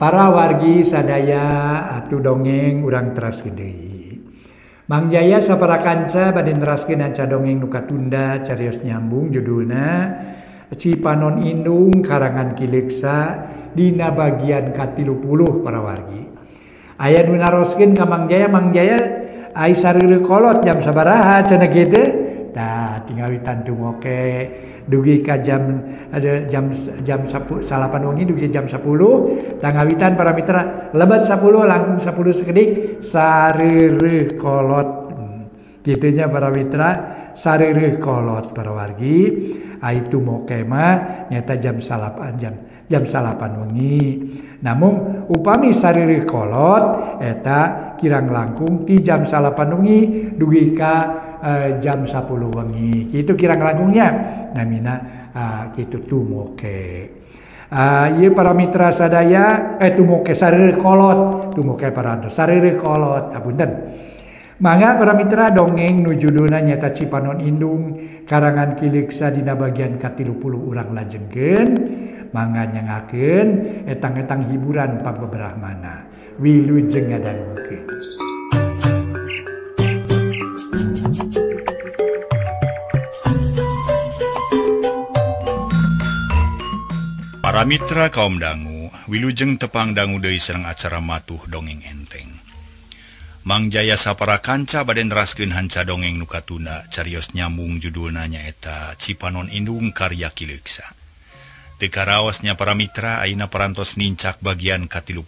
Para wargi sadaya atuh dongeng urang teraskeun deui. Mang Jaya sapara kanca bade neraskeun aca dongeng nu katunda carios nyambung judulna Cipanon Indung karangan Ki Leksa dina bagian ka-30 para wargi. Aya nu naroskeun ka Mang Jaya ai sareureuh kolot jam sabaraha cenah kitu. Tah tinggal witantu moke dugi ka jam 10 salapan wengi dugi jam 10 tah ngawitan para mitra lebat 10 langkung 10 sakedik sareureuh kolot kitunya para mitra sareureuh kolot para wargi aitu moke mah nyata jam salapan wengi namun upami sareureuh kolot eta kirang langkung ti jam salapan wengi dugi ka jam 10 wengi kitu kirang langkungnya namina kitu tumoke ieu para mitra sadaya tumoke sareureuh kolot tumoke para sareureuh kolot apunten mangga para mitra dongeng nu judulna nyata Cipanon Indung karangan Ki Leksa dina bagian ka-30 urang lajengkeun mangga nyangakeun etang-etang hiburan pangbebrahmana wilujeng ngadangukeun. Para mitra kaum dangu, wilujeng tepang dangu deui sareng acara matuh dongeng enteng. Mang Jaya sapara kanca bade neraskeun hanca dongeng nu katunda carios nyambung judulna nyaeta Cipanon Indung karya Ki Leksa. Teu karaosnya para mitra ayeuna parantos nincak bagian ka-30.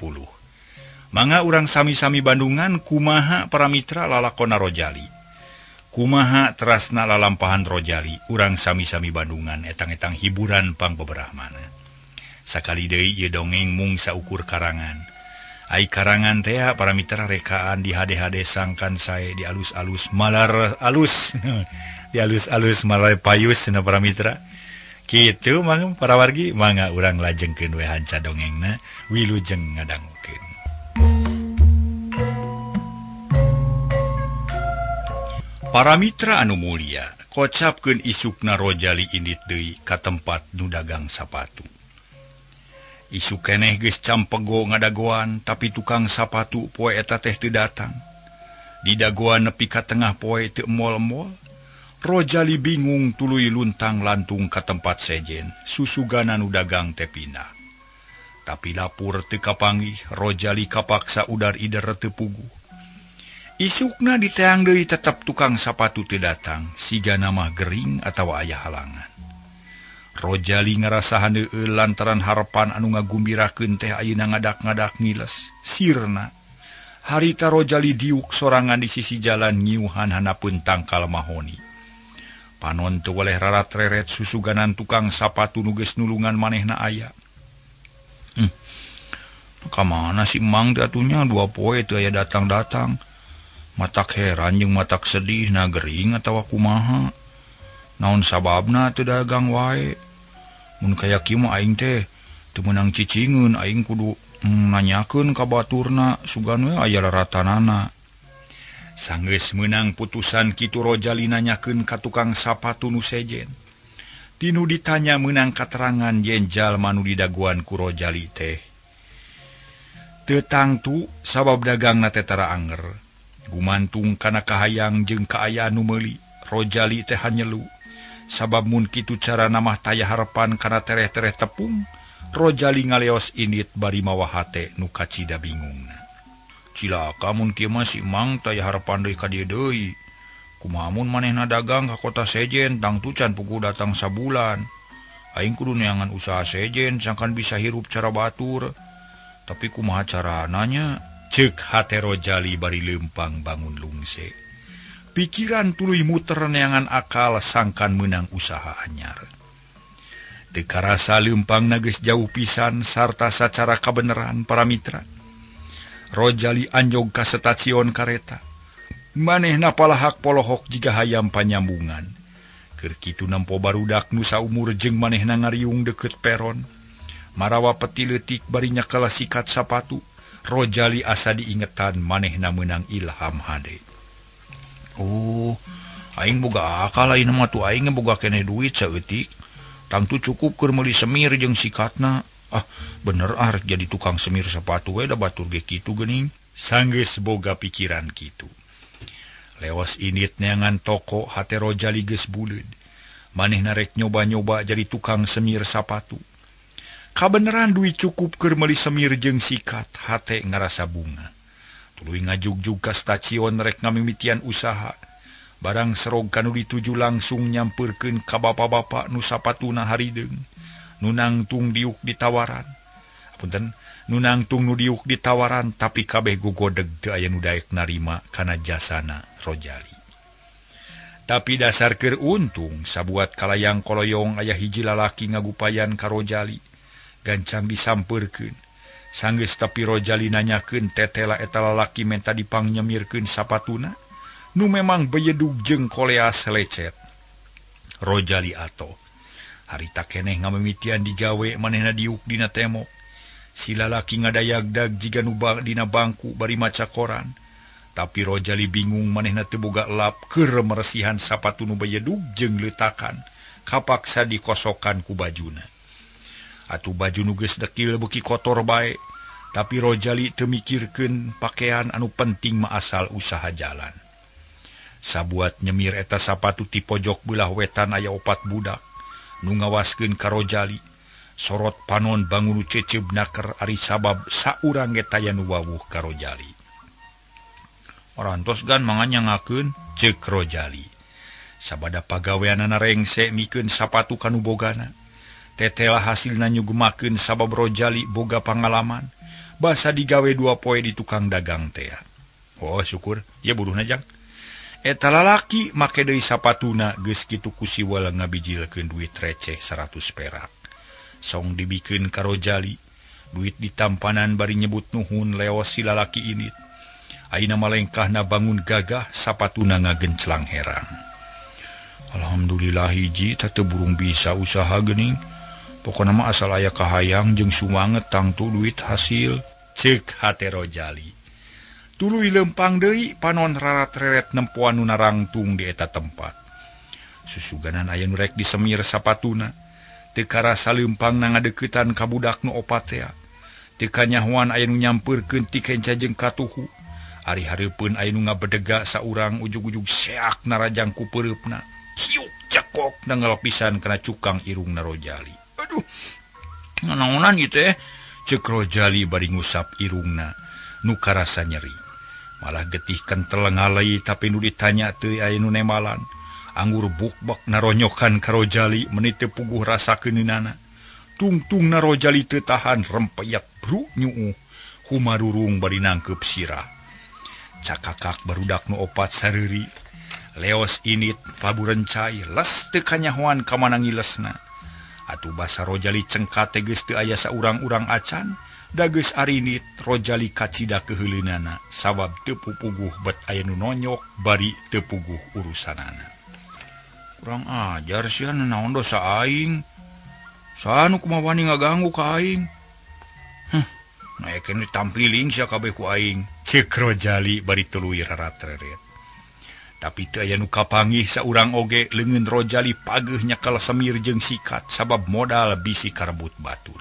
Mangga urang sami-sami Bandungan kumaha para mitra lalakonna Rojali. Kumaha terasna lalampahan Rojali urang sami-sami Bandungan etang-etang hiburan pangbeberahmana. Sakali deui ieu dongeng mung saukur karangan. Ai karangan teh para mitra rekaan di hade-hade sangkan sae di alus-alus malar alus. Di alus-alus malar payus cenah para mitra. Kitu mangga para wargi mangga urang lajengkeun we hanca dongengna wilujeng ngadangukeun. Para mitra anu mulia, kocapkeun isukna Rojali indit deui ka tempat nu dagang sapatu. Isu keneh geus campego ngadagoan tapi tukang sapatu poe eta teh teu datang. Di dagoan nepi ka tengah poe teu mol-mol. Rojali bingung tuluy luntang lantung ka tempat sejen, susugana nu dagang teh pindah. Tapi lapur teu kapanggih, Rojali kapaksa udar ider teu puguh. Isukna diteang deui tetep tukang sapatu teu datang, sigana mah gering atawa aya halangan. Rojali ngarasahan deui lantaran harapan anu ngagumbirakeun teh ayeuna ngadak-ngadak ngiles. Sirna, harita Rojali diuk sorangan di sisi jalan nyiuhan hanapeun tangkal mahoni. Panon teu weleh rarat-reret susuganan tukang sapatu nu geus nulungan manehna aya. Kamana si Mang teh atunya 2 poe teu aya datang-datang. Matak heran jeung matak sedih na gering atawa kumaha. Naon sababna teu dagang wae. Mun kaya kieu mah aing teh teu meunang cicingeun aing kudu nanyakeun ka baturna sugan we aya laratanana. Sanggeus meunang putusan kitu Rojali nanyakeun ka tukang sapatu nu sejen. Tinu ditanya meunang katerangan yen jalma nu didaguan ku Rojali teh teu tangtu sabab dagangna teh tara anger. Gumantung kana kahayang jeung kaayaan nu meuli, Rojali teh hanyelu. Sabab mun kitu cara namah taya harapan kana tereh-tereh tepung, Rojali ngaleos indit bari mawa hate nu kacida bingungna. Cilaka mun kieu mah si Mang taya harapan deui ka dieu deui. Kumaha mun manehna dagang ka kota sejen tangtu can puguh datang sabulan. Aing kudu neangan usaha sejen sangkan bisa hirup cara batur. Tapi kumaha carana nya? Ceuk hate Rojali bari leumpang bangun lungse. Pikiran tuluy muter neangan akal sangkan meunang usaha anyar. Teu karasa leumpangna geus jauh pisan sarta sacara kabeneran para mitra. Rojali anjog ka stasiun kareta. Manehna palahak polohok jiga hayam panyambungan. Keur kitu nempo barudak nu saumur jeung manehna ngariung deukeut peron. Marawa peti leutik bari nyakel sikat sapatu. Rojali asa diingetan manehna meunang ilham hade. Oh, aing boga akal ayeuna mah tu aing boga keneh duit saeutik. Tangtu cukup keur meuli semir jeung sikatna. Bener arek jadi tukang semir sepatu da batur ge kitu geuning. Sanggeus boga pikiran kitu. Leos init neangan toko hate Rojali geus buleud. Manehna rek nyoba-nyoba jadi tukang semir sepatu. Kabeneran duit cukup keur meuli semir jeung sikat, hate ngarasa bunga. Tuluy ngajugjug ka stasiun rek ngamimitian usaha. Barang serog kanu dituju langsung nyampeurkeun ka bapa-bapa nu sapatuna harideung. Nu nangtung diuk ditawaran. Punten, nu nangtung nu diuk ditawaran tapi kabeh gogodeg teu aya nu daek narima kana jasana Rojali. Tapi dasar keur untung sabuat kalayang koloyong aya hiji lalaki ngagupayan ka Rojali. Gancang disampeurkeun. Sanggeus tapi Rojali nanyakeun tetela eta lalaki menta dipangnyemmirkeun sapatuna. Nu memang beyedug jeung koleas lecet. Rojali ato. Harita keneh ngamimitian digawe manehna diuk dina temok. Si lalaki ngadayagdag jiga nu dina bangku bari maca koran. Tapi Rojali bingung manehna teu boga elap keur meresihan sapatu nu beyedug jeung leutakan. Kapaksa dikosokan ku bajuna. Atuh baju nu geus dekil beuki kotor bae. Tapi Rojali teu mikirkeun pakaian anu penting mah asal usaha jalan. Sabuat nyemir eta sapatu ti pojok belah wetan aya 4 budak nu ngawaskeun ka Rojali. Sorot panon bangun ceceub naker ari sabab saurang ge taya nu wawuh ka Rojali. Orantos gan manganyangakeun ceuk Rojali. Sabada pagaweanana rengse mikeun sapatu kanu bogana. Tetela hasilna nyugemakeun sabab Rojali boga pangalaman. Basa digawe 2 poe di tukang dagang teh. Oh syukur, ya buruhna jang. Eta lalaki make deui sapatuna geus kitu kusiwal ngabijilkeun duit receh 100 perak. Song dibikeun ka Rojali, duit ditampanan bari nyebut nuhun leos si lalaki init. Ayeuna malengkahna bangun gagah sapatuna ngagenclang herang. Alhamdulillah hiji teu burung bisa usaha geuning. Pokona mah asal aya kahayang jeung sumanget tangtu duit hasil, ceuk hate Rojali. Tuluy lempang deui panon rarat-reret nempoan nu narangtung di eta tempat. Susuganan aya nu rek disemir sapatuna, teu karasa lempangna ngadeuketan ka budak nu 4 teh. Teu kanyahoan aya nu nyampeurkeun ti kenca jeung katuhu. Ari hareupeun aya nu ngabedega saurang ujug-ujug seak narajang ku peureupna. Hiuk cekok nanggal pisan kana cukang irungna Rojali. Aduh, nganaonan ieu teh? Ceuk Rojali bari ngusap irungna nu karasa nyeri. Malah getih kentel ngalei tapi nu ditanya teu aya nu nemalan. Anggur bukbak naronyokan ka Rojali meuni teu puguh rasakeunana. Tungtungna Rojali teu tahan rempeyak bru nyuuh. Humarurung bari nangkep sirah. Cakakak barudak nu 4 sareuri. Leos init laburencai les teu kanyahoan ka mana ngilesna. Atuh basa Rojali cengkat teh geus teu aya saurang-urang acan, da geus arinit Rojali kacida keheuleuneunana sabab teu pupuguh bet aya nu nonyok bari teu puguh urusanana. Kurang ajar sia naon dosa aing. Saha nu kumaha wani ngaganggu ka aing? Naekeun ditampiling sia kabeh ku aing, ceuk Rojali bari tuluy rarat-reret. Tapi teu aya nu kapanggih saurang oge leungeun Rojali pageuh nyekel semir jeung sikat sabab modal bisi karebut batur.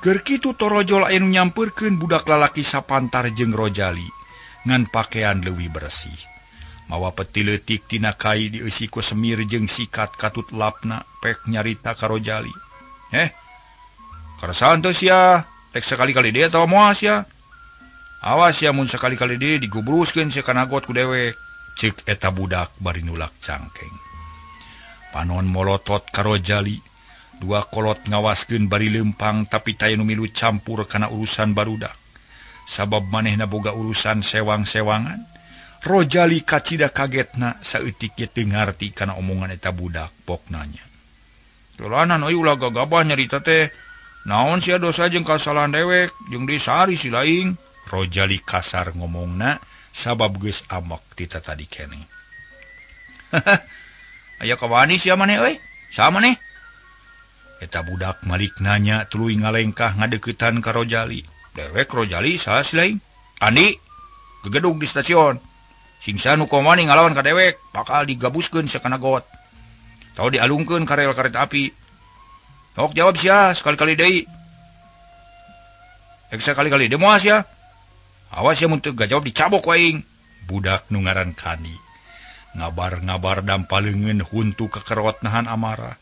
Keur kitu torojol aya nu nyampeurkeun budak lalaki sapantar jeung Rojali ngan pakaian leuwih bersih. Mawa peti leutik tina kai dieusi ku semir jeung sikat katut lapna pek nyarita ka Rojali. Karasaan teu sia? Rek sakali-kali deui atawa moal sia? Awas ya mun sakali-kali deui digubruskeun sia kana got ku dewek. Ceuk eta budak bari nulak cangkeng. Panon molotot ka Rojali, 2 kolot ngawaskeun bari lempang tapi taya nu milu campur kana urusan barudak. Sabab manehna boga urusan sewang-sewangan, Rojali kacida kagetna saeutik ge teu ngarti kana omongan eta budak pok nanya. Dolanan euy ulah gagabah nyarita teh. Naon sia dosa jeung kasalahan dewek jeung deui sari si laing? Rojali kasar ngomongna sabab geus amok ti tadi keneh. Aya kawani sia maneh euy? Saha maneh? Eta budak malik nanya tuluy ngalengkah ngadeuketan ka Rojali. Dewek Rojali saha si laing? Andi, gegedug di stasiun. Singsa nu komani ngalawan ka dewek bakal digabuskeun sakana got. Tau dialungkeun ka rel kareta api. Sok jawab sia sekali-kali deui. Sekali-kali deui moal sia. Awas ya mun teu gajawab dicabok waing. Budak nu ngaran Kandi. Ngabar-ngabar dampaleungeun huntu kekerot nahan amarah.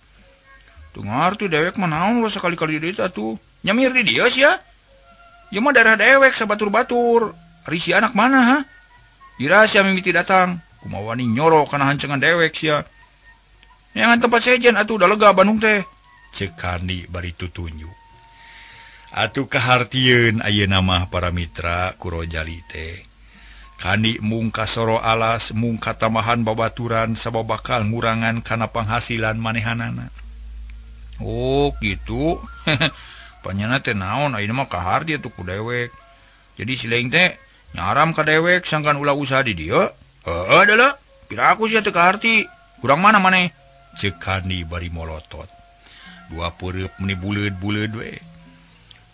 Teu ngarti dewek mah naon ulah sekali-kali deui atuh. Nyamir di dieu sia. Ieu mah daerah dewek sabatur-batur. Ari si anak mana ha? Dirahasia mimiti datang. Kumaha wani nyoro kana hancengan dewek sia. Neangan tempat sejen atuh udah lega Bandung teh. Ceuk Kandi bari tutunjuk. Atuh kahartieun ayeuna mah para mitra ku Rojali teh. Kandi mung kasoro alas mung katamahan babaturan sababakal ngurangan kana penghasilan manehanana. Oh gitu. Panyana teh naon ayeuna mah kaharti atuh ku dewek. Jadi sileing teh nyaram ka dewek sangkan ulah usaha di dieu. Heueuh adalah piraku sia teu kaharti. Urang mana maneh? Ceuk Kandi bari molotot. Dua peureup meni buleud-buleud we.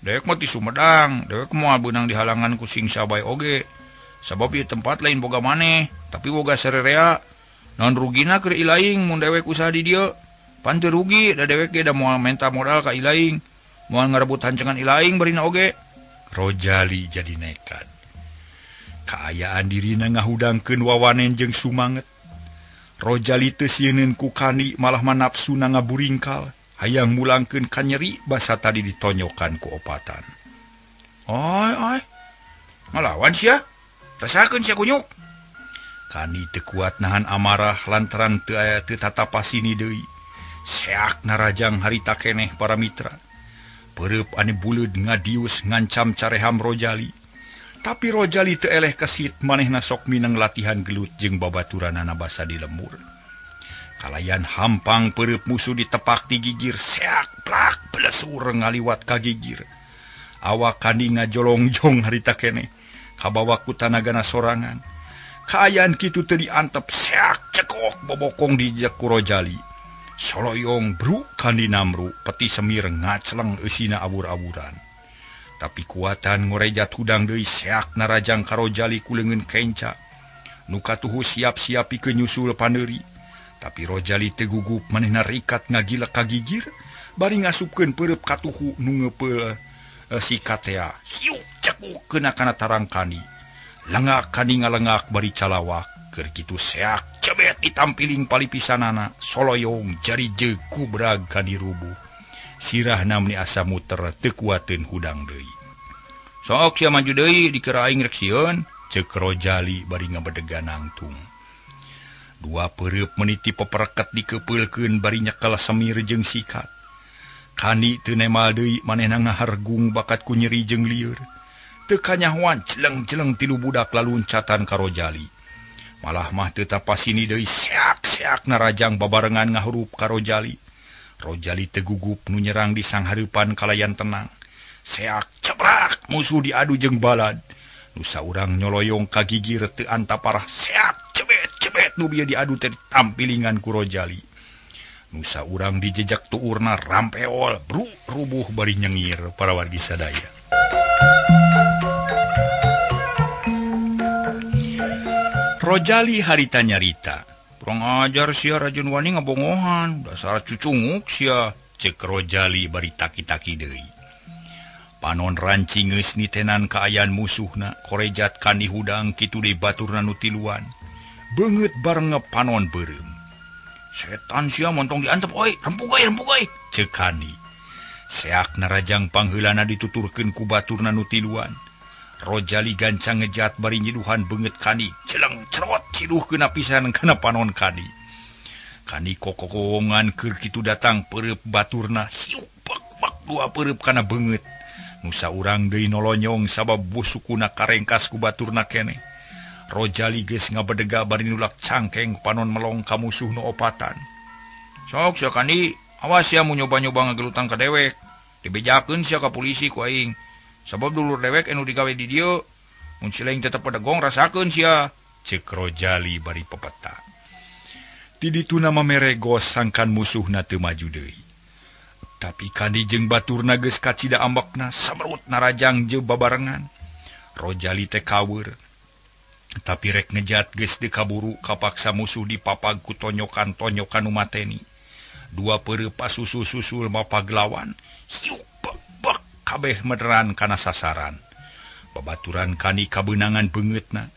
Dewek mah ti Sumedang, dewek moal beunang di halangan ku sing sabay oge. Sabab ieu tempat lain boga maneh, tapi boga sarerea. Naon rugina keur ilaing mun dewek usaha di dieu? Pan teu rugi, da dewek ge da moal menta modal ka ilaing. Moal ngarebut hancengan ilaing barina oge. Rojali jadi nekat. Kaayaan dirina ngahudangkeun wawanen jeung sumanget. Rojali teu sieun ku Kandi malah manapsuna ngaburingkal. Hayang mulangkeun ka nyeri basa tadi ditonyokan ku opatan. Oi, ngalawan sia. Rasakeun sia kunyuk. Kandi teu kuat nahan amarah lantaran teu aya teu tatapasini deui. Seak narajang harita keneh para mitra. Peureup anu buleud ngadius ngancam careham Rojali. Tapi Rojali teu eleh kesit manehna sok mineng latihan gelut jeung babaturanana basa di lembur. Kalayan hampang peureup musuh ditepak di gigir, seak plak belesur ngaliwat ka gigir. Awak Kandi ngajolongjong harita keneh, kabawa ku tanagana sorangan. Kaayaan kitu teu diantep, seak cekok bobokong dijek ku Rojali. Soloyong bru Kandi namru, peti semir ngacleng eusina abur-aburan. Tapi kuatan ngorejat hudang deui seak narajang ka Rojali ku leungeun kenca. Nu katuhu siap-siap pikeun nyusul paneuri. Tapi Rojali teu gugup manehna rikat ngagilek ka gigir, bari ngasupkeun peureup katuhu nu ngeupeul si katea. Hiuk cekukeun kana tarang Kandi. Lengak Kandi ngalengak bari calawak, keur kitu seak cebet ditampiling palipisanana, soloyong jari jeug kubrag Kandi rubuh. Sirahna meni asa muter teu kuateun hudang deui. Sok sia maju deui dikira aing rek sieun, ceuk Rojali bari ngabedegan nangtung. Dua peureup meniti pepereket dikepeulkeun bari nyekel semir jeung sikat. Kandi teu nemal deui manehna ngahargung bakat ku nyeri jeung lieur. Teu kanyahoan celeng-celeng tilu budak laluncatan ka Rojali. Malah mah teu tapasini deui seak-seak narajang babarengan ngahurup ka Rojali. Rojali teu gugup nu nyerang di sanghareupan kalayan tenang. Seak cebrak musuh diadu jeung balad. Nu saurang nyoloyong ka gigir teu antaparah seak cebet nu bieu diadu teh tampilingan ku Rojali. Nu saurang dijejak tuurna rampeol bru rubuh bari nyengir para wargi sadaya. Rojali harita nyarita. Kurang ajar sia rajin wani ngabongohan, dasar cucunguk sia, ceuk Rojali bari taki-taki deui. Panon ranci geus nitenan kaayaan musuhna, korejat Kandi hudang kitu deui baturna nu tiluan. Beungeut bareng panon beureum. Setan sia montong diantep oi, rempug euy, ceuk Kandi. Seak narajang pangheulana dituturkeun ku baturna nu tiluan. Rojali gancang ngejat bari nyiduhan beungeut Kandi, celeng cerot ciduhkeun pisan kana panon Kandi. Kandi kokokongan keur kitu datang peureup baturna, hiuk bak-bak dua peureup kana beungeut. Nu saurang deui nolonyong sabab busukuna karengkas ku baturna keneh. Rojali geus ngabedega bari nulak cangkeng panon melong ka musuh nu opatan. Sok sia Kandi, awas sia mun nyoba-nyoba ngagelutang ka dewek. Dibejakeun sia ka polisi ku aing. Sabab dulur dewek anu digawe di dieu, mun sileing tetep pedegong rasakeun sia, ceuk Rojali bari pepeta. Ti dituna mameregos sangkan musuhna teu maju deui. Tapi Kandi jeung baturna geus kacida ambekna sabrut narajang jeung babarengan. Rojali teh kaweur. Tapi rek ngejat geus dikaburu kapaksa musuh dipapag ku tonyokan-tonyokan nu mateni. dua perepas susul-susul mapaglawan hiuk bek kabeh meneran kana sasaran babaturan kani kabenangan beungeutna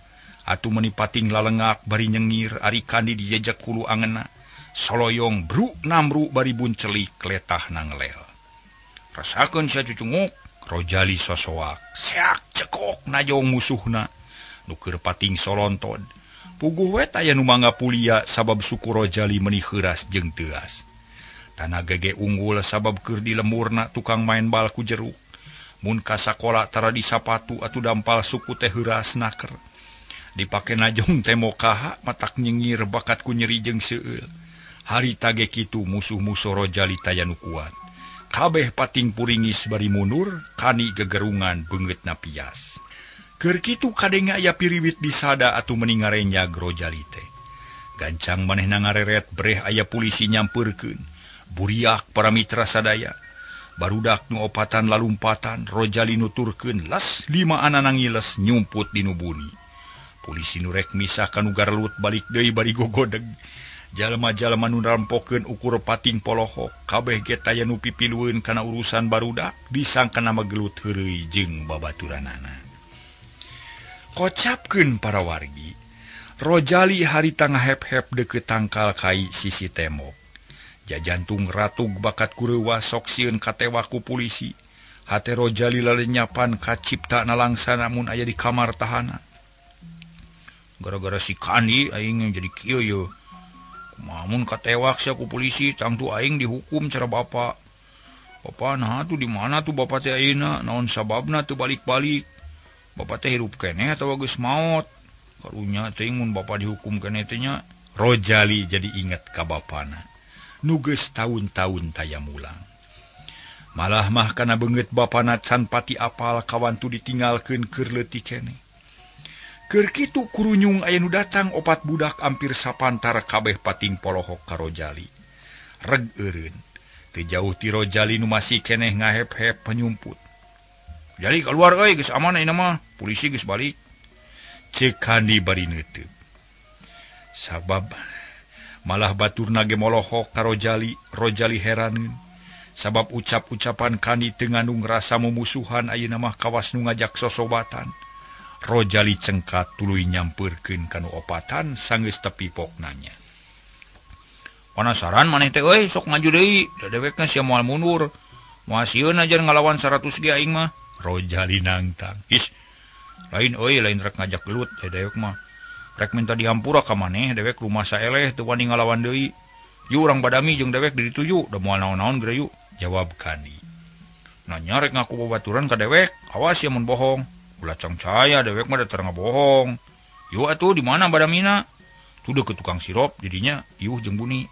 atuh menipating lalengak bari nyengir ari kandi dijejak hulu angeunna soloyong bruk namru bari buncelik letahna ngelel rasakeun sia cucunguk Rojali sosoak seak cekok najong musuhna nu keur pating solontod puguh we aya nu mangga pulia sabab suku Rojali meuni heuras jeung teuas tanah gege unggul sabab keur dilemurna tukang main bal ku jeruk mun ka sakola tara di sapatu atuh dampal suku teh heuras naker dipake najong teh mokaha matak nyengir bakat ku nyeri jeung seueul harita ge kitu musuh-musuh Rojali taya nu kuat kabeh pating puringis bari mundur kani gegerungan beungeutna pias keur kitu kadenge aya piriwit disada atuh meni ngarenyag Rojali teh gancang manehna ngareret breh aya polisi nyampeurkeun buriak para mitra sadaya barudak nu opatan lalumpatan Rojali nuturkeun las 5 anana ngiles nyumput dinu buni polisi nu rek misah kanu garlut balik deui bari gogodeg jalma-jalma nu rampokeun ukur pating polohok kabeh ge taya nu pipilueun kana urusan barudak disangkana magelut heureuy jeung babaturanana kocapkeun para wargi Rojali harita ngahep-hep deukeut tangkal kai sisi tembok jajantung ratug bakat kureuwa sok sieun katewa ku polisi hate Rojali lalenyapan ka ciptana langsana mun aya di kamar tahanan gara-gara si Kandi aing jadi kieu ye mamun katewak sia ku polisi tangtu aing dihukum cara bapak nah tuh di mana tuh bapak teh ayeuna naon sababna teu balik-balik bapak teh hirup keneh atawa geus maot karunya teuing mun bapak dihukum keneh teh nya Rojali jadi inget ka bapana nu geus taun-taun taya mulang malah mah kana beungeut bapana can pati apal kawan tu ditinggalkeun keur leutik keneh keur kitu kurunyung aya nu datang 4 budak ampir sapantar kabeh pating polohok ka Rojali reg eureun teu jauh ti Rojali nu masih keneh ngahep-hep penyumput jadi keluar euy geus aman ayeuna mah polisi geus balik ceuk Kandi bari neuteub sabab malah baturna ge molohok ka Rojali heraneun sabab ucap-ucapan Kandi teu ngandung rasa mumusuhan ayeuna mah kawas nu ngajak sosobatan Rojali cengkat tuluy nyampeurkeun kanu opatan sanggeus tepi pok nanya penasaran maneh teh euy sok ngaju deui dadewekna sia moal mundur moal sieun aja ngalawan 100 ge aing mah Rojali nangtang is lain euy lain rek ngajak gelut dewek mah rek minta dihampura ka maneh dewek rumah saeleh teu wani ngalawan deui yu urang badami jeung dewek di ditu yu da moal naon-naon geura yu jawab Kandi nanya rek ngaku babaturan ka dewek awas ya mun bohong ulah cangcaya dewek mah datar ngabohong yu atuh di mana badamina tuh deukeut tukang sirop didinya yuh jeung buni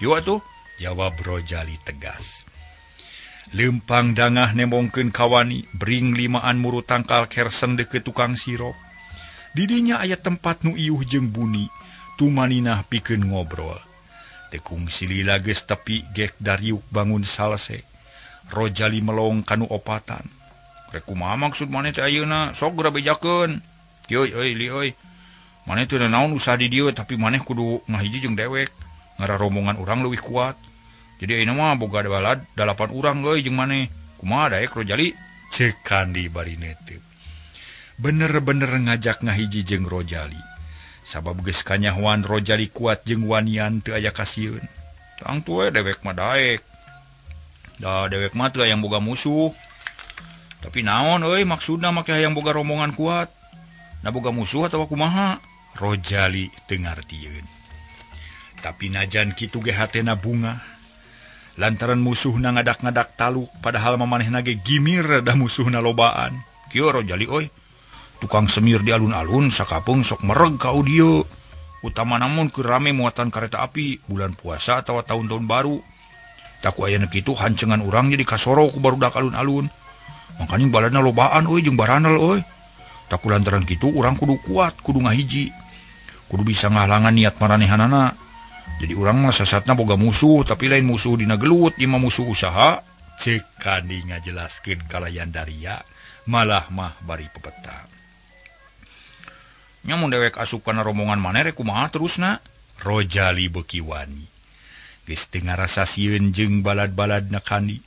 yu atuh jawab Rojali tegas leumpang dangah nembongkeun kawani bring 5an muru tangkal kersen deukeut tukang sirop didinya aya tempat nu iuh jeung buni tumaninah pikeun ngobrol tekung silila geus tepi gek dariuk bangun salse Rojali melong kanu opatan rek kumaha maksud maneh teh ayeuna sok geura bejakeun euy li euy maneh teu naon usah di dieu tapi maneh kudu ngahiji jeung dewek ngara rombongan urang leuwih kuat jadi ayeuna mah boga balad 8 urang euy jeung maneh kumaha daek Rojali ceuk Kandi bari neuteub bener-bener ngajak ngahiji jeung Rojali sabab geus kanyahoan Rojali kuat jeung wanian teu aya kasieun tangtu we dewek mah daek da dewek mah teu aya boga musuh tapi naon euy maksudna make hayang boga rombongan kuat na boga musuh atawa kumaha Rojali teu ngartieun tapi najan kitu ge hatena bunga lantaran musuhna ngadak-ngadak taluk padahal mamanehna ge gimir da musuhna lobaan kieu Rojali euy tukang semir di alun-alun sakapeung sok mereg ka dieu utama namun keur rame muatan kareta api bulan puasa atawa tahun-tahun baru taku aya kitu hancengan urang jadi kasoro ku barudak alun-alun makanya baladna lobaan euy jeung baranel euy taku lantaran kitu urang kudu kuat kudu ngahiji kudu bisa ngahalangan niat maranehanana jadi urang mah sasatna boga musuh tapi lain musuh dina gelut ieu mah musuh usaha ceuk Kandi ngajelaskeun kalayan daria malah mah bari pepeta nya mun dewek asup kana rombongan maneh rek kumaha terusna Rojali beuki wani Geus teu ngarasa sieun jeung balad-balad na kandi.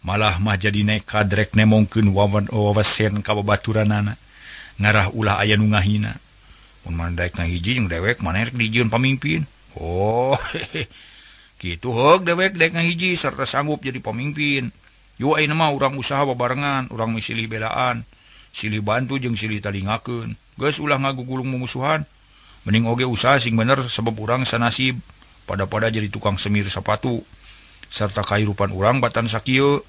Malah mah jadi nekat rek nemongkeun wawasen ka babaturanana. Ngarah ulah aya nu ngahina. Mun mandaek ngahiji jeung dewek maneh rek dijieun pamimpin. Oh, kitu heug dewek daek ngahiji sarta sanggup jadi pamimpin. Yu ayeuna mah urang usaha babarengan, urang silih belaan, silih bantu jeung silih talingakeun. Geus ulah ngagugulung mumusuhan. Mending oge usaha sing bener sebab urang sanasib. Pada-pada jadi tukang semir sapatu. Serta kahirupan urang batan sakieu.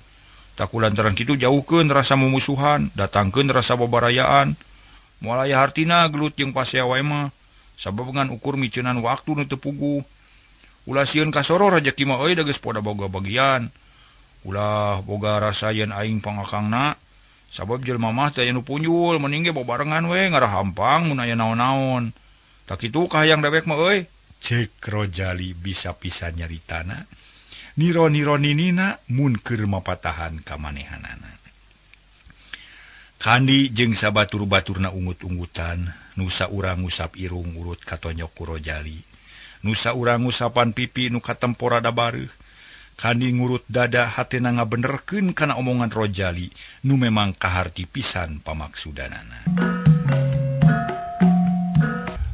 Tak kulantaran kitu jauhkeun rasa mumusuhan, datangkeun rasa babarayaan. Moal aya hartina gelut jeung pasea wae mah. Sababengan ukur miceunnan waktu nu teu puguh. Ulah sieun kasoro rejeki mah euy da geus poda boga bagian. Ulah boga rasa yen aing pangakangna. Sabab jelema mah teh aya nu punjul, mending ge babarengan we ngarah hampang mun aya naon-naon. Tak kitu kahayang dewek mah euy. Cek Rojali bisa pisan nyaritana. Niro-niro ninina mun keur mapatahan ka manehanana. Kandi jeung sabatur-baturna ungut-ungutan, nu saurang ngusap irung urut katonyok ku Rojali. Nu saurang ngusapan pipi nu katempora da bareuh. Kandi ngurut dada hatena ngabenerkeun kana omongan Rojali nu memang kaharti pisan pamaksudanana.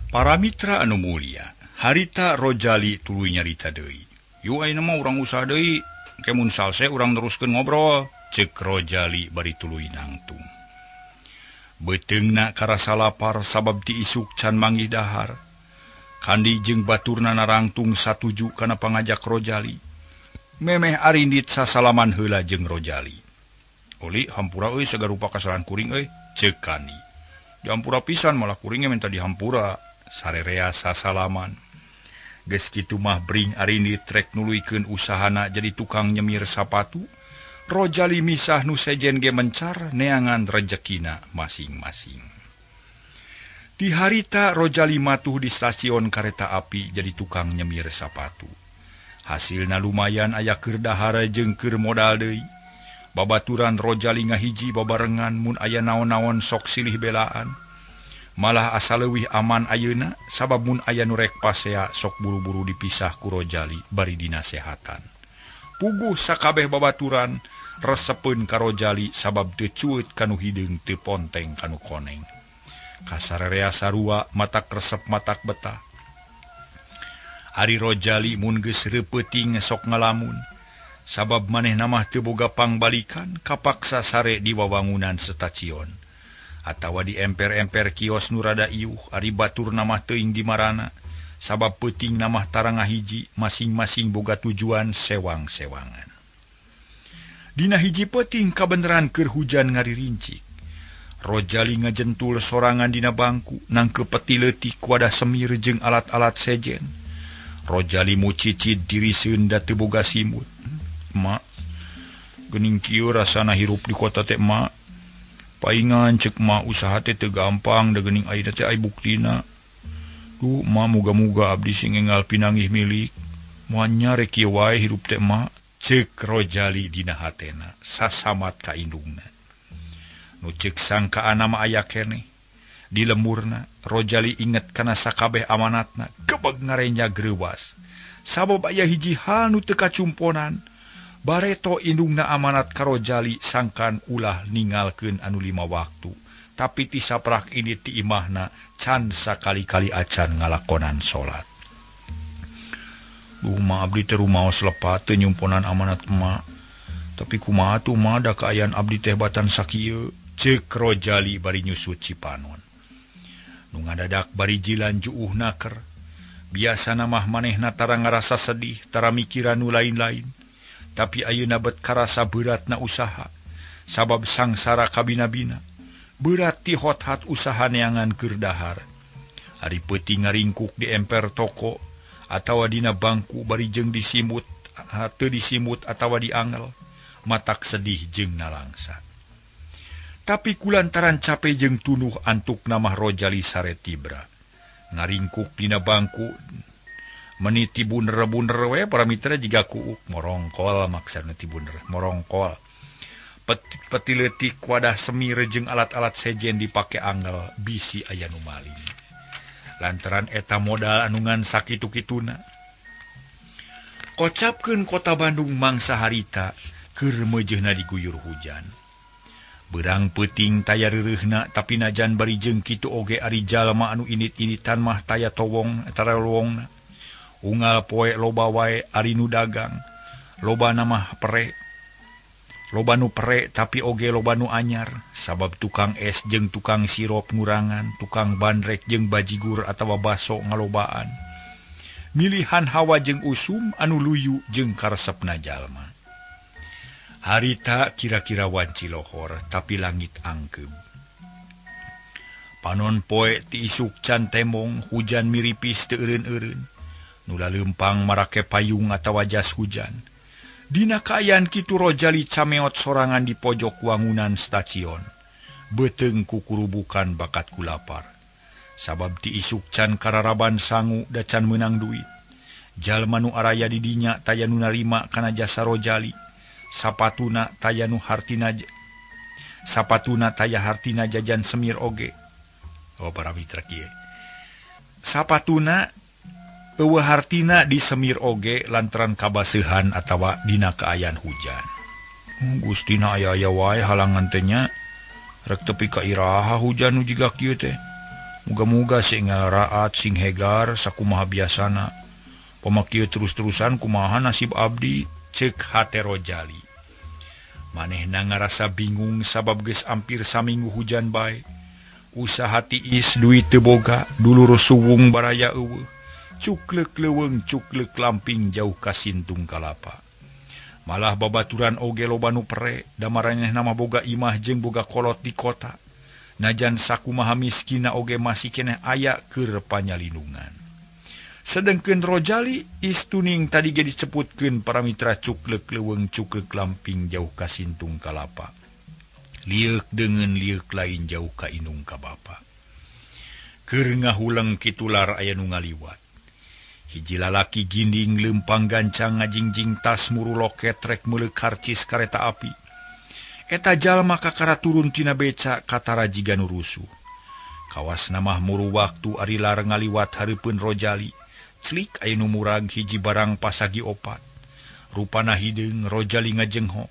Para mitra anu mulia, harita Rojali tuluy nyarita deui. Yu ayeuna mah urang usaha deui, ke mun salse urang teruskeun ngobrol, ceuk Rojali bari tuluy nangtung. Beteungna karasa lapar sabab ti isuk can manggih dahar. Kandi jeung baturna narangtung satuju kana pangajak Rojali. Memeh arindit sasalaman heula jeung Rojali. Oli hampura euy sagarupa kasalahan kuring euy, ceuk Kandi. Dihampura pisan malah kuringnya minta dihampura, sarerea sasalaman. Geus kitu mah bring arindit rek nuluykeun usahana jadi tukang nyemir sapatu. Rojali misah nu sejen ge mencar neangan rejekina masing-masing. Di harita Rojali matuh di stasiun kereta api jadi tukang nyemir sapatu. Hasilna lumayan aya keur dahara jeung keur modal deui. Babaturan Rojali ngahiji babarengan mun aya naon-naon sok silih belaan. Malah asa leuwih aman ayeuna sabab mun aya nu rek pasea sok buru-buru dipisah ku Rojali bari dinasehatan. Puguh sakabeh babaturan resepeun ka Rojali sabab teu cueut kanu hideung teu ponteng kanu koneng. Kasararea sarua matak resep matak betah. Ari Rojali mun geus reupeuting sok ngalamun sabab manehna mah teu boga pangbalikan kapaksa sare di wawangunan stasiun atawa di emper-emper kios nu rada iuh ari baturna mah teuing di marana sabab peuting namah tarang hiji masing-masing boga tujuan sewang-sewangan. Dina hiji peuting kabeneran keur hujan ngaririncik. Rojali ngajentul sorangan dina bangku nangkeu peti leutik wadah semir jeung alat-alat sejen. Rojali mucicit diriseun da teu boga simut. Mak, geuning kieu rasana hirup di kota teh mak. Paingan ceuk mak usaha teh teu gampang da geuning ayeuna teh aya buktina. Duh, mak muga-muga abdi sing enggal pinanggih milik. Moal nyare kieu wae hirup teh mak, ceuk Rojali dina hatena sasamat ka indungna. Nu ceuk sangkaana mah aya keneh. Di lemurna Rojali inget kana sakabeh amanatna gebeg ngarenya greuwas. Sabab aya hiji hal nu teu kacumponan. Bareto indungna amanat ka Rojali sangkan ulah ningalkeun anu 5 waktu. Tapi ti saprak ini ti imahna can sakali-kali acan ngalakonan salat. Duh, ma abdi teh rumaos lepat teu nyumponan amanat emak. Tapi kumaha tuh mah da kaayaan abdi teh batan sakieu, ceuk Rojali bari nyusut Cipanon. Nu ngadadak bari jilan juuh naker. Biasana mah manehna tara ngarasa sedih, tara mikiran nu lain-lain. Tapi ayeuna bet karasa beratna usaha. Sabab sangsara kabina-bina. Berat ti hot-hat usaha neangan keur dahar. Ari peuting ngaringkuk di emper toko atawa dina bangku bari jeung disimut, teu disimut atawa diangel, matak sedih jeung nalangsa. Tapi kulantaran capek jeung tunuh antuk namah Rojali sare tibra. Ngaringkuk dina bangku meniti buner-buner we para mitra jiga kuuk morongkol maksudna ti buner morongkol. Peti leutik wadah semir jeung alat-alat sejen dipake angel bisi aya nu maling. Lantaran eta modal anu ngan sakitu-kituna. Kocapkeun kota Bandung mangsa harita keur mejehna diguyur hujan. Berang peuting taya reureuhna tapi najan barijeng kitu oge ari jalma anu init-initan mah taya towong tara luwongna. Unggal poe loba wae ari nu dagang. Lobana mah pere. Loba nu pere tapi oge loba nu anyar sabab tukang es jeung tukang sirop ngurangan, tukang bandrek jeung bajigur atawa baso ngalobaan. Milihan hawa jeung usum anu luyu jeung karesepna jalma. Harita kira-kira wanci lohor tapi langit angkeub. Panon poe ti isuk can temong hujan miripis teu eureun-eureun. Nu laleumpang marake payung atawa jas hujan. Dina kaayaan kitu Rojali cameot sorangan di pojok wangunan stasiun. Beteung ku kurubukan bakat ku lapar. Sabab ti isuk can kararaban sangu da can meunang duit. Jalma nu araya di dinya taya nu narima kana jasa Rojali. Sapatuna taya hartina jajan semir oge. Oh para mitra kieu. Sapatuna eueuh hartina di semir oge lantaran kabaseuhan atawa dina kaayaan hujan. Gustina aya-aya wae halangan teh nya. Rek tepi ka iraha hujan nu jiga kieu teh. Muga-muga sing ngaraat sing hegar sakumaha biasana. Pamakieu terus-terusan kumaha nasib abdi, ceuk hate Rojali. Manehna ngarasa bingung sabab geus ampir saminggu hujan bae. Usaha tiis duit teu boga, dulur suwung baraya eueuh. Cukleuk leuweung cukleuk lamping jauh ka Sintung Kalapa. Malah babaturan oge loba nu pere, da maranehna mah boga imah jeung boga kolot di kota. Najan sakumaha miskina oge masih keneh aya keur panyalindungan. Sedengkeun Rojali istuning tadi ge disebutkeun para mitra cukleuk leuweung cukleuk lamping jauh ka Sintung Kalapa. Lieuk deungeun lieuk lain jauh ka Inung ka Bapa. Keur ngahuleng kitular aya nu ngaliwat. Hiji lalaki ginding leumpang gancang ngajingjing tas muru loket rek meuleuh karcis kareta api. Eta jalma kakara turun tina beca katara jiga nu rusuh. Kawasna mah muru waktu ari lar ngaliwat hareupeun Rojali. Clik aya nu murag hiji barang pasagi opat. Rupana hideung Rojali ngajenghok.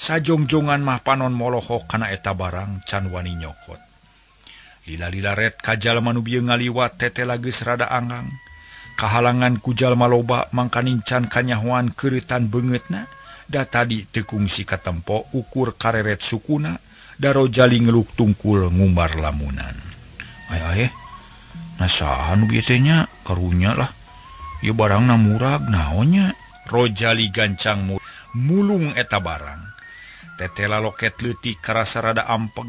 Sajongjongan mah panon molohok kana eta barang can wani nyokot. Lila-lila ret ka jalma nu bieu ngaliwat tetela geus rada anggang. Kahalangan ku jalma loba mangkaning can kanyahoan keuretan beungeutna. Da tadi tekungsi katempo ukur kareret sukuna. Da Rojali ngeluk tungkul ngumbar lamunan. Ay nasaha nu bieu teh nya karunya lah. Ieu barangna murag naonnya. Rojali gancang mulung eta barang. Tetela loket leutik karasa rada ampeg.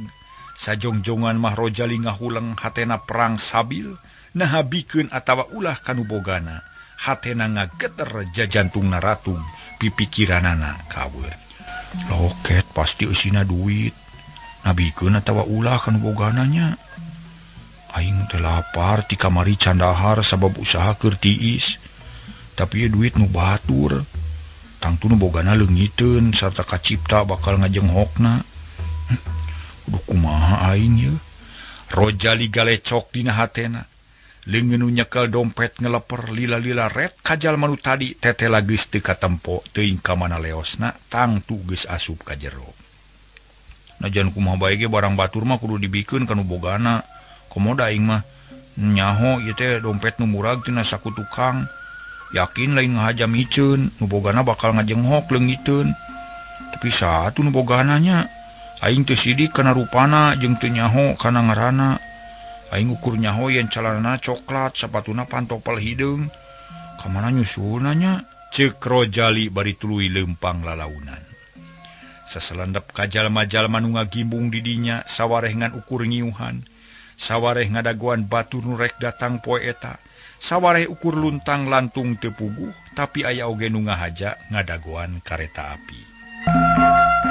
Sajongjongan mah Rojali ngahuleng hatena perang sabil. Nahabikeun atawa ulah kanu bogana. Hatena ngageter jajantungna ratung. Pipikiranana kaweur. Loket pasti eusina duit. Nabikeun atawa ulah kanu bogananya. Aing teh lapar ti kamari candahar sabab usaha keur tiis. Tapi duit nu batur. Tangtu nu bogana leungiteun sarta kacipta bakal ngajenghokna. Kudu kumaha aing ye? Rojali galecok dina hatena. Leungeun nu nyekel dompet ngeleper lila-lila ret ka jalma nu tadi tetela geus teu katempo teuing ka mana leosna tangtu geus asup ka jero. Najan kumaha bae ge barang batur mah kudu dibikeun kanu bogana. Komoda aing mah nyaho ieu teh dompet nu murag tina saku tukang. Yakin lain ngahajam iceun nu bogana bakal ngajenghok leungiteun. Tapi satu nu bogana nya aing teu sidik kana rupana jeung teu nyaho kana ngaranna. Aing ukur nyaho yen calanana coklat sapatuna pantopel hideung. Ka mana nyusulna nya? Ceuk Rojali bari tuluy leumpang lalaunan. Saselandep ka jalma-jalma nu ngagimbung di dinya sawareh ngan ukur ngiuhan. Sawareh ngadagoan batur nu rek datang poe eta. Sawareh ukur luntang lantung teu puguh, tapi aya oge nu ngahaja ngadagoan kareta api.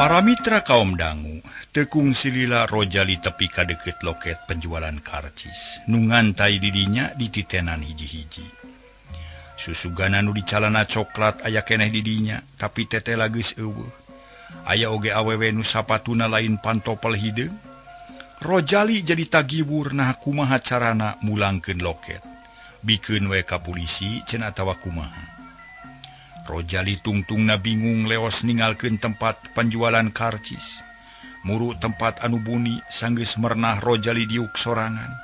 Para mitra kaum dangu, tekung silila Rojali tepi ka deukeut loket penjualan karcis. Nu ngantai di dinya dititenan hiji-hiji. Susugana nu dicalana coklat aya keneh di dinya, tapi tetela geus eueuh. Aya oge awewe nu sapatuna lain pantopel hideung. Rojali jadi tagibur nah kumaha carana mulangkeun loket. Bikeun we ka polisi cenah atawa kumaha. Rojali tungtungna bingung leos ningalkeun tempat penjualan karcis. Muru tempat anu buni sanggeus mernah Rojali diuk sorangan.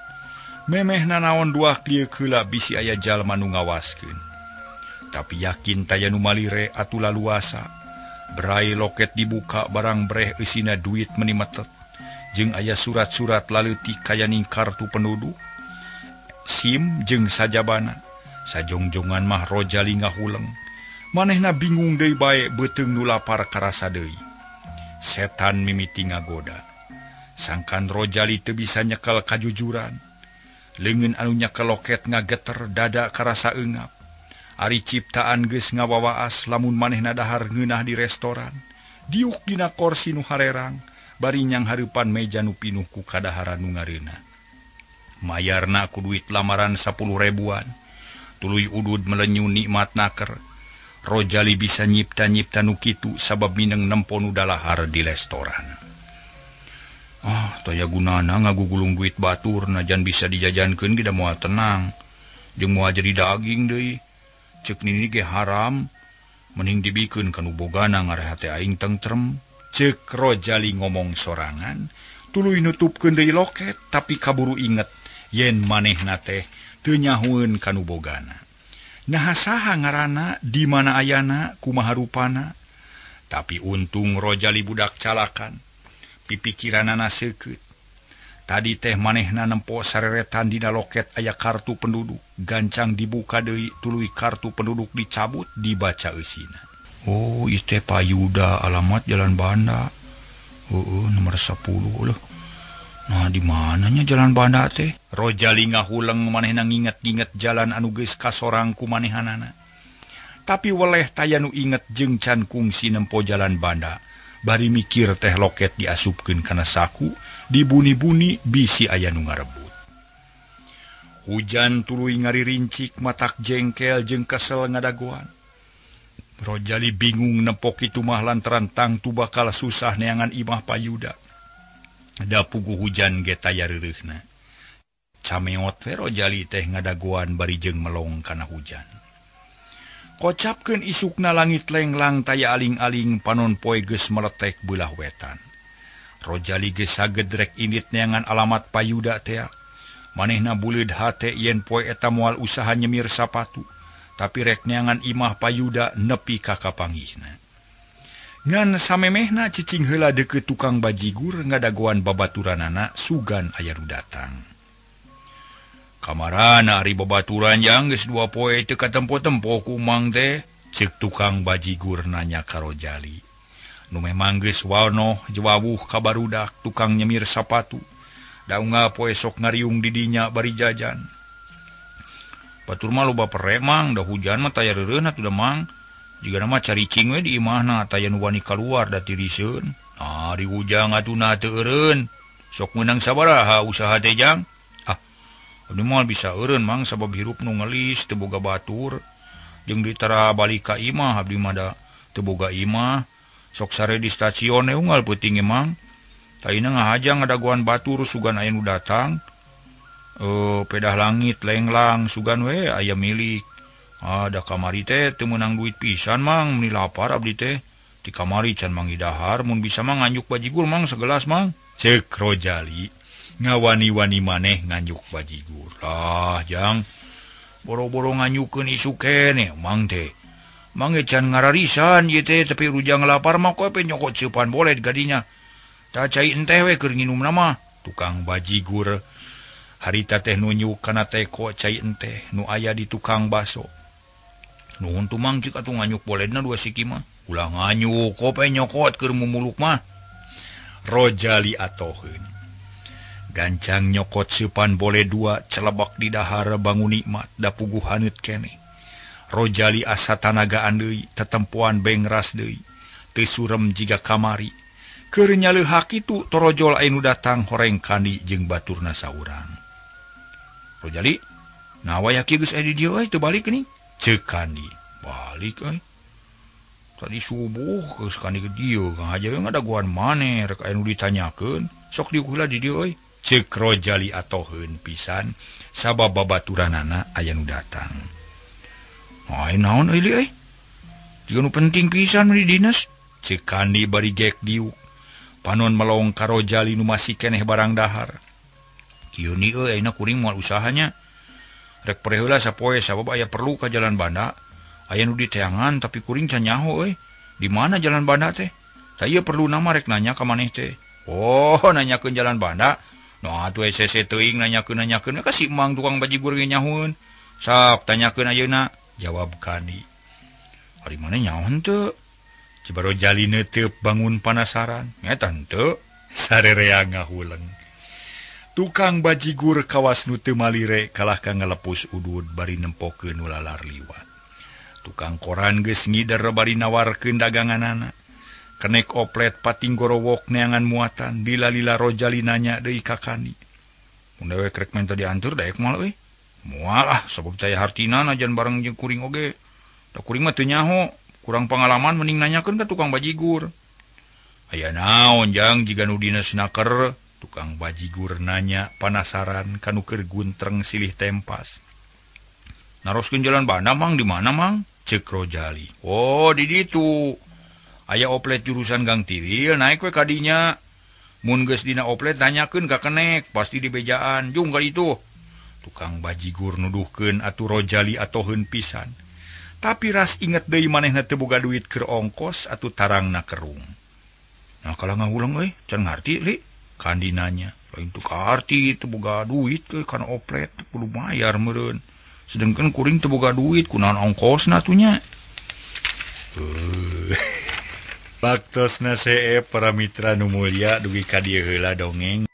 Memehna naon dua klieu heula bisi aya jalma nu ngawaskeun. Tapi yakin taya nu malire atuh laluasa. Berai loket dibuka barang breh eusina duit menimetet. Jeung aya surat-surat laleutik kayaning kartu penduduk, SIM jeung sajabana. Sajongjongan mah Rojali ngahuleng. Manehna bingung deui bae beuteung nu lapar karasa deui. Setan mimiti ngagoda. Sangkan Rojali teu bisa nyekel kajujuran. Leungeun anu nyekel loket ngageter dada karasa eungap. Ari ciptaan geus ngawawaas lamun manehna dahar ngeunah di restoran. Diuk dina kursi nu harerang. Bari nyang hareupan meja nu pinuh ku kadaharan nu ngareuna. Mayarna ku duit lamaran 10 ribuan. Tuluy udud melenyu nikmat naker. Rojali bisa nyipta-nyipta nu kitu sabab mineng nempo nu dalahar di restoran. Taya gunana ngagugulung duit batur najan bisa dijajankeun ge da moal tenang. Jeung moal jadi daging deui. Ceuk nini ge haram. Mending dibikeun kanu bogana ngareha teh aing tentrem. Ceuk Rojali ngomong sorangan, tuluy nutupkeun deui loket tapi kaburu inget yen manehna teh teu nyahueun kanu bogana. Nah saha ngaranna, di mana ayana, kumaha rupana. Tapi untung Rojali budak calakan, pipikiranana seukeut. Tadi teh manehna nempo sareretan dina loket aya kartu penduduk, gancang dibuka deui tuluy kartu penduduk dicabut dibaca eusina. Oh, ieu teh Payuda, alamat Jalan Banda. Nomor 10 loh. Nah, di mananya Jalan Banda teh? Rojali ngahuleng manehna nginget-nginget jalan anu geus kasorang ku manehanana. Tapi weleh taya nu inget jeung can kungsi nempo Jalan Banda. Bari mikir teh loket diasupkeun kana saku, dibuni-buni bisi aya nu ngarebut. Hujan tuluy ngaririncik, matak jengkel jeung kesel ngadagoan. Rojali bingung nempo kitu mah lantaran tangtu bakal susah neangan imah Payuda. Da puguh hujan ge taya reureuhna. Cameot we Rojali teh ngadagoan bari jeung melong kana hujan. Kocapkeun isukna langit lenglang taya aling-aling panon poe geus meletek beulah wetan. Rojali geus saged rek indit neangan alamat Payuda teh. Manehna buleud hate yen poe eta moal usaha nyemir sapatu. Tapi rek neangan imah Payuda nepi ka kapanggihna. Ngan samemehna cicing heula deukeut tukang bajigur ngadagoan babaturanana sugan aya nu datang. Kamarana ari babaturan yang geus 2 poe teu katempo-tempo ku mang teh, ceuk tukang bajigur nanya ka Rojali. Nu memang geus wanoh jawawuh ka barudak tukang nyemir sapatu. Daunga poe sok ngariung di dinya bari jajan. Batur mah loba perek mang, da hujan mah taya reureun atuh da mang. Jigana mah caricing we di imahna taya nu wani kaluar da tiriseun. Ari hujang atuna teu eureun. Sok meunang sabaraha usaha teh jang? Abdi moal bisa eureun mang sabab hirup nu ngelis teu boga batur. Jeung ditara balik ka imah abdi mah da teu boga imah. Sok sare di stasiun unggal peuting mang. Taina ngahajang ngadagoan batur sugan aya nu datang. Pedah langit lenglang sugan we aya milik. Da kamari teh teu meunang duit pisan mang, meni lapar abdi teh. Di kamari can mangidahar mun bisa mah nganyuk bajigur mang segelas mang. Ceuk Rojali ngawani-wani maneh nganyuk bajigur. Lah jang boro-boro nganyukeun isu keneh mang teh. Mang can ngararisan ieu teh tapi rujang lapar mah koe pe nyokot ceupan bolet gadinya. Tah cai enteh we keur nginumna mah. Tukang bajigur harita teh nunyuk kana teko cai enteh nu aya di tukang baso. Nuhun tu mang cik atuh nganyuk boledna 2 siki mah. Ulah nganyuk kope nyokot keur mumuluk mah. Rojali atoheun. Gancang nyokot seupan bole 2 celebak di dahar bangun nikmat da puguh haneut keneh. Rojali asa tanagaan deui, tetempoan bengras deui. Teu surem jiga kamari. Keur nyaleuha kitu torojol aya nu datang horeng kandi jeung baturna saurang. Rojali, nawa yaki geus aya di dieu teu balik geuning? Ceuk kandi. Balik euy. Tadi subuh geus kandi ke dieu, ngahaja we ngadagoan maneh rek aya nu ditanyakeun. Sok diuk heula di dieu euy. Ceuk Rojali atoheun pisan sabab babaturanana aya nu datang. Ai naon euy li euy? Jika nu penting pisan di dinas, cek Kandi bari gek diuk. Panon melong karo Jali nu masih keneh barang dahar. Kieu ni ayeuna kuring moal usahanya. Rek pareheula sapoe sabab aya perlu ka jalan banda. Aya nu di teangan tapi kuring can nyaho Di mana jalan banda teh? Saya perlu nama rek nanya ka maneh teh. Oh, nanyakeun jalan banda. Nah, atuh SC teuing nanyakeun ka si Emang tukang bajigur ge nyahoeun. Sak tanyakeun ayeuna, jawab Kandi. Ari maneh nyahoan teu? Cibaro Jalina teu bangun panasaran. Eta henteu, sarerea ngahuleng. Tukang bajigur kawas nu teu malire kalah ka ngalepus udud bari nempokeun nu lalar liwat. Tukang koran geus ngidar bari nawarkeun daganganana. Kenek oplet pating gorowok neangan muatan lila-lila Rojali nanya deui ka Kandi. Mun dewek rek menta diantur daek moal euy. Moal ah sabab taya hartina najan bareng jeung kuring oge. Da kuring mah teu nyaho, kurang pengalaman mending nanyakeun ka tukang bajigur. Aya naon jang jiga nu dina sinaker? Tukang bajigur nanya panasaran kanu keur guntreng silih tempas. Naroskeun jalan banda Mang di mana Mang? Cek Rojali. Oh di ditu. Aya oplet jurusan Gang Tiril naik we kadinya. Mun geus dina oplet tanyakeun ka kenek pasti di bejaan. Jung ka ditu. Tukang bajigur nuduhkeun atuh Rojali atoheun pisan. Tapi ras inget deui manehna teu boga duit keur ongkos atuh tarangna kerung. Nah kala ngahulang euy, can ngarti li? Kandi nanya. Lain teu karti teu boga duit ke kana oplet kudu bayar meureun. Sedengkeun kuring teu boga duit kunaon ongkosna atuh nya. Baktosna see para mitra nu mulya dugi ka dieu heula dongeng.